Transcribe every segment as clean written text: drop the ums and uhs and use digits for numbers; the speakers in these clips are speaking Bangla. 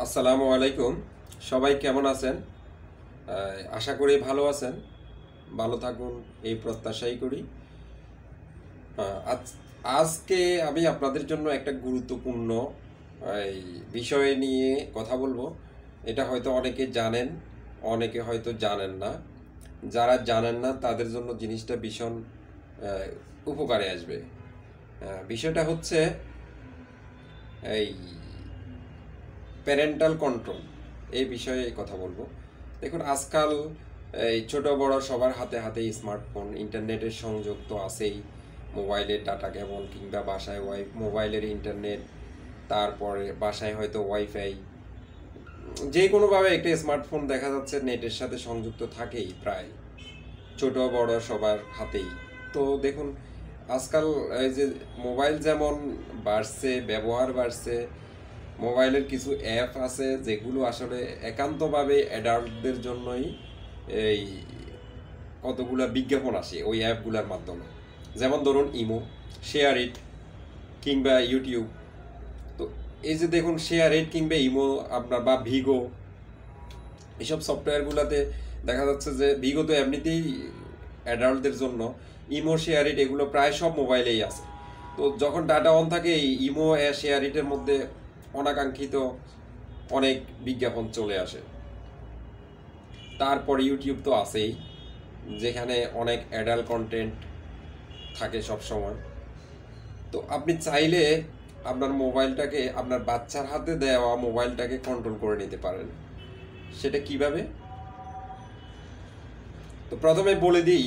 আসসালামু আলাইকুম। সবাই কেমন আছেন? আশা করি ভালো আছেন। ভালো থাকুন এই প্রত্যাশাই করি। আজকে আমি আপনাদের জন্য একটা গুরুত্বপূর্ণ এই বিষয় নিয়ে কথা বলবো। এটা হয়তো অনেকে জানেন, অনেকে হয়তো জানেন না। যারা জানেন না তাদের জন্য জিনিসটা ভীষণ উপকারে আসবে। বিষয়টা হচ্ছে এই প্যারেন্টাল কন্ট্রোল, এই বিষয়ে কথা বলবো। দেখুন, আজকাল এই ছোট বড় সবার হাতে হাতে স্মার্টফোন, ইন্টারনেটের সংযোগ তো আছেই। মোবাইলের ডাটা কেবল কিংবা বাসায় মোবাইলের ইন্টারনেট, তারপরে বাসায় হয়তো ওয়াইফাই, যে কোনোভাবে একটা স্মার্টফোন দেখা যাচ্ছে নেটের সাথে সংযুক্ত থাকেই প্রায় ছোট বড় সবার হাতেই। তো দেখুন, আজকাল এই যে মোবাইল যেমন বাড়ছে, ব্যবহার বাড়ছে, মোবাইলের কিছু অ্যাপ আছে যেগুলো আসলে একান্তভাবে অ্যাডাল্টদের জন্যই এই কতগুলো বিজ্ঞাপন আসে ওই অ্যাপগুলোর মাধ্যমে। যেমন ধরুন ইমো, শেয়ার ইট কিংবা ইউটিউব। তো এই যে দেখুন, শেয়ার ইট কিংবা ইমো আপনার বা ভিগো, এইসব সফটওয়্যারগুলোতে দেখা যাচ্ছে যে ভিগো তো এমনিতেই অ্যাডাল্টদের জন্য, ইমো শেয়ার ইট এগুলো প্রায় সব মোবাইলেই আছে। তো যখন ডাটা অন থাকে এই ইমো শেয়ার ইটের মধ্যে অনাকাঙ্ক্ষিত অনেক বিজ্ঞাপন চলে আসে। তারপর ইউটিউব তো আছেই, যেখানে অনেক অ্যাডাল্ট কন্টেন্ট থাকে সব সময়। তো আপনি চাইলে আপনার মোবাইলটাকে, আপনার বাচ্চার হাতে দেওয়া মোবাইলটাকে কন্ট্রোল করে নিতে পারেন। সেটা কিভাবে? তো প্রথমে বলে দিই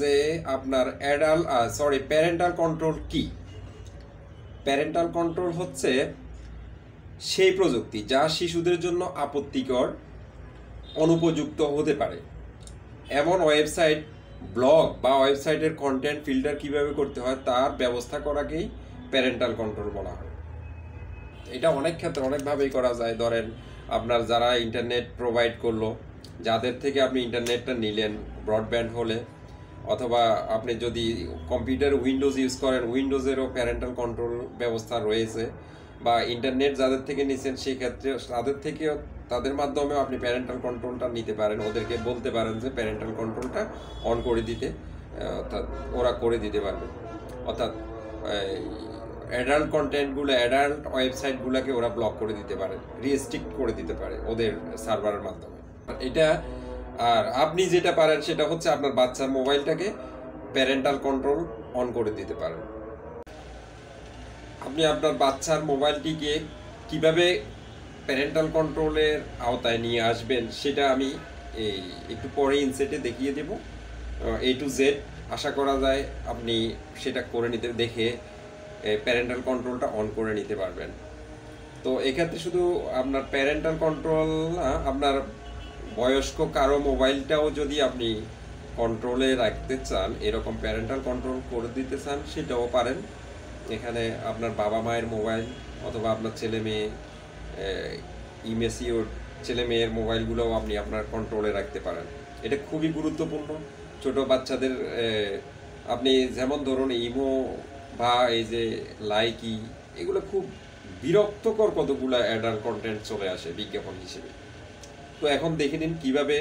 যে আপনার প্যারেন্টাল কন্ট্রোল কি। প্যারেন্টাল কন্ট্রোল হচ্ছে সেই প্রযুক্তি যা শিশুদের জন্য আপত্তিকর, অনুপযুক্ত হতে পারে এমন ওয়েবসাইট, ব্লগ বা ওয়েবসাইটের কন্টেন্ট ফিল্টার কিভাবে করতে হয় তার ব্যবস্থা করাকেই প্যারেন্টাল কন্ট্রোল বলা হয়। এটা অনেক ক্ষেত্রে অনেকভাবেই করা যায়। ধরেন, আপনার যারা ইন্টারনেট প্রোভাইড করলো, যাদের থেকে আপনি ইন্টারনেটটা নিলেন ব্রডব্যান্ড হলে, অথবা আপনি যদি কম্পিউটার উইন্ডোজ ইউজ করেন, উইন্ডোজেরও প্যারেন্টাল কন্ট্রোল ব্যবস্থা রয়েছে। বা ইন্টারনেট যাদের থেকে নিছেন সেক্ষেত্রে তাদের মাধ্যমেও আপনি প্যারেন্টাল কন্ট্রোলটা নিতে পারেন। ওদেরকে বলতে পারেন যে প্যারেন্টাল কন্ট্রোলটা অন করে দিতে, অর্থাৎ ওরা করে দিতে পারবে। অর্থাৎ অ্যাডাল্ট কন্টেন্টগুলো, অ্যাডাল্ট ওয়েবসাইটগুলোকে ওরা ব্লক করে দিতে পারে, রিস্ট্রিক্ট করে দিতে পারে ওদের সার্ভারের মাধ্যমে। এটা আর আপনি যেটা পারেন সেটা হচ্ছে আপনার বাচ্চার মোবাইলটাকে প্যারেন্টাল কন্ট্রোল অন করে দিতে পারেন। আপনি আপনার বাচ্চার মোবাইলটিকে কিভাবে প্যারেন্টাল কন্ট্রোলের আওতায় নিয়ে আসবেন সেটা আমি একটু পরে ইনসেটে দেখিয়ে দেব। A to Z আশা করা যায় আপনি সেটা করে নিতে, দেখে প্যারেন্টাল কন্ট্রোলটা অন করে নিতে পারবেন। তো এক্ষেত্রে শুধু আপনার প্যারেন্টাল কন্ট্রোল না, আপনার বয়স্ক কারো মোবাইলটাও যদি আপনি কন্ট্রোলে রাখতে চান, এরকম প্যারেন্টাল কন্ট্রোল করে দিতে চান, সেটাও পারেন। এখানে আপনার বাবা মায়ের মোবাইল অথবা আপনার ছেলে মেয়ে, ইমেসিওর ছেলে মেয়ের মোবাইলগুলোও আপনি আপনার কন্ট্রোলে রাখতে পারেন। এটা খুবই গুরুত্বপূর্ণ ছোট বাচ্চাদের। আপনি যেমন ধরুন ইমো বা এই যে লাইকি, এগুলো খুব বিরক্তকর কতগুলো অ্যাডাল্ট কন্টেন্ট চলে আসে বিজ্ঞাপন হিসেবে। তো এখন দেখে নিন কিভাবে,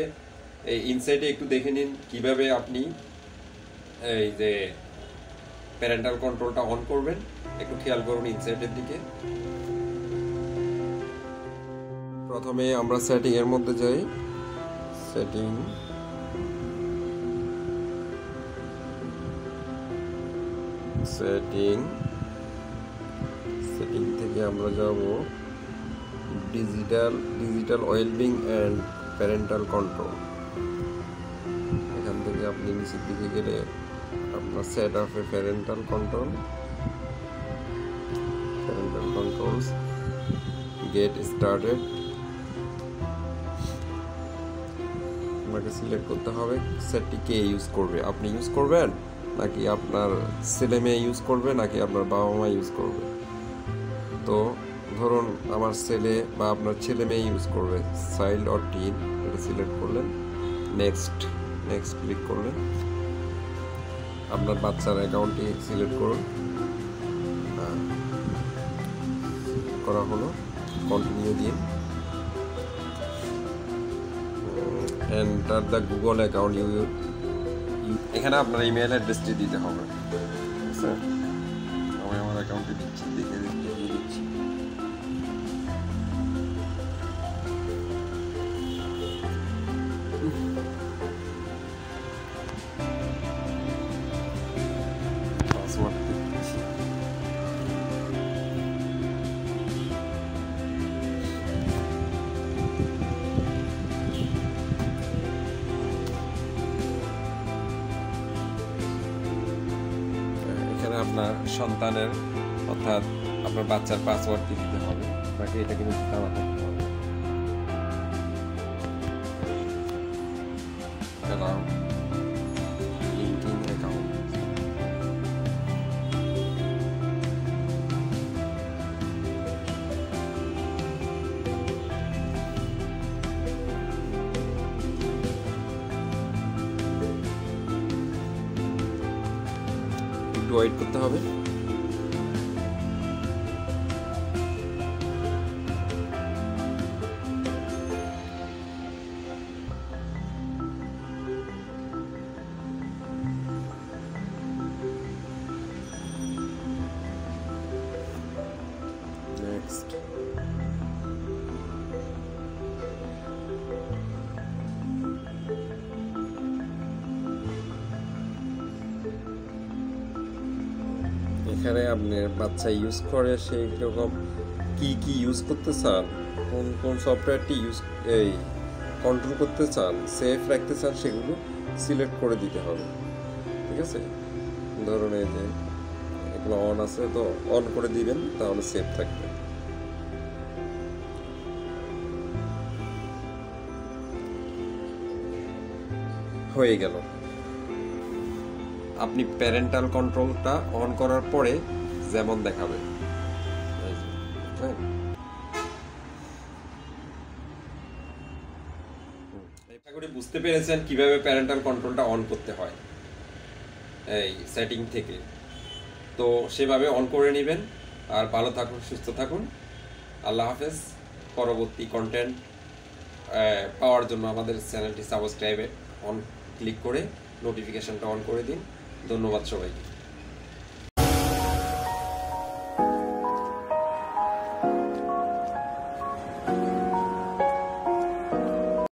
ইনসাইটে একটু দেখে নিন কিভাবে আপনি এই যে প্যারেন্টাল কন্ট্রোলটা অন করবেন। একটু খেয়াল করুন ইনসাইটের দিকে। প্রথমে আমরা সেটিং এর মধ্যে যাই। সেটিং সেটিং সেটিং থেকে আমরা যাব digital wellbeing and parental control. এখান থেকে আপনি নিচের দিকে গেলে আপনার সেট আপ এ প্যারেন্টাল কন্ট্রোলস, গেট স্টার্টেড। আপনাকে সিলেক্ট করতে হবে সেটটি কে ইউজ করবে। আপনি ইউজ করবেন নাকি আপনার ছেলে মেয়ে ইউজ করবে নাকি আপনার বাবা মা ইউজ করবে। তো ধরুন আমার ছেলে বা আপনার ছেলে মেয়ে ইউজ করবে, চাইল্ড অর টিন, এটা সিলেক্ট করলেন, নেক্সট ক্লিক করলেন। আপনার বাচ্চার অ্যাকাউন্টটি সিলেক্ট করুন, করা হলো, কন্টিনিউ দিন। Enter the Google account you এখানে আপনার ইমেল অ্যাড্রেসটি দিতে হবে, ঠিক আছে? আমি আমার অ্যাকাউন্টে দিচ্ছি, দেখিয়ে দিচ্ছি। পাসওয়ার্ড দিচ্ছি। এখানে আপনার সন্তানের অর্থাৎ আপনার বাচ্চার পাসওয়ার্ড দিতে হবে, আপনাকে এটা কিন্তু জানা থাকতে হবে। লিঙ্কিং অ্যাকাউন্ট, একটু ওয়েট করতে হবে। নেক্সট, এখানে আপনার বাচ্চা ইউজ করে সেই রকম কি ইউজ করতে চান, কোন সফটওয়্যারটি এই কন্ট্রোল করতে চান, সেফ রাখতে চান, সেগুলো সিলেক্ট করে দিতে হবে, ঠিক আছে? ধরুন এই যে এগুলো অন আছে, তো অন করে দিবেন, তাহলে সেফ থাকবে। হয়ে গেল। আপনি প্যারেন্টাল কন্ট্রোলটা অন করার পরে যেমন দেখাবে, আশা করি বুঝতে পেরেছেন কিভাবে প্যারেন্টাল কন্ট্রোলটা অন করতে হয় এই সেটিং থেকে। তো সেভাবে অন করে নেবেন। আর ভালো থাকুন, সুস্থ থাকুন। আল্লাহ হাফেজ। পরবর্তী কন্টেন্ট পাওয়ার জন্য আমাদের চ্যানেলটি সাবস্ক্রাইবে অন ক্লিক করে নোটিফিকেশনটা অন করে দিন। ধন্যবাদ সবাইকে।